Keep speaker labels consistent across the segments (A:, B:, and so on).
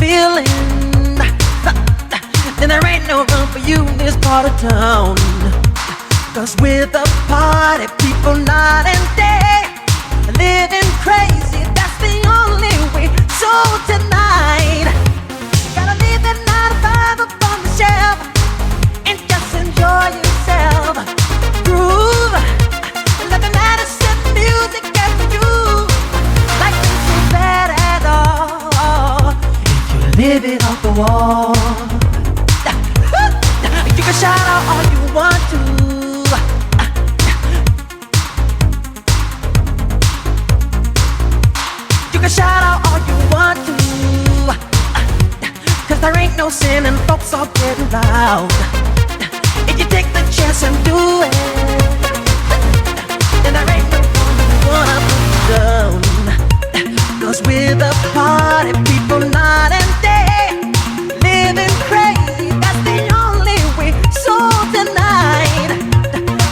A: feeling, then there ain't no room for you in this part of town. 'Cause with the party people night and day, living crazy, that's the only way. So tonight, gotta leave the 9 to 5 up on the shelf and just enjoy yourself. Groove, let the night of set music get to you. Life ain't so bad at all if you live it off the wall. You can shout out all you want to. You can shout out all you want to. 'Cause there ain't no sin and folks are getting loud. If you take the chance and do it, then there ain't no one who wanna put you down. 'Cause with the party people night and day, living crazy, that's the only way. So tonight,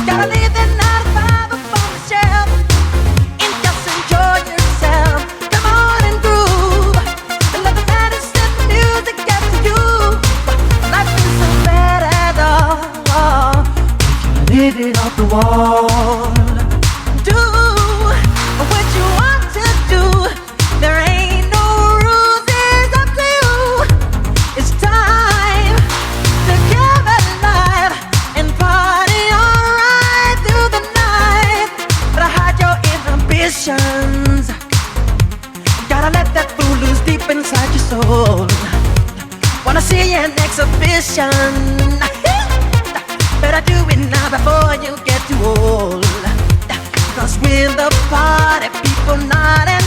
A: gotta leave the 9 to 5 up on the shelf and just enjoy yourself. Come on and groove, and let the medicine music get to you. Life isn't so bad at all if you live it off the wall. Do what you want to do. There ain't no rules, it's up to you. It's time to give it life and party alright through the night. But hide your inhibitions. Gotta let that fool loose deep inside your soul. Wanna see an exhibition? Better do it now before you get too old. 'Cause with the party people night and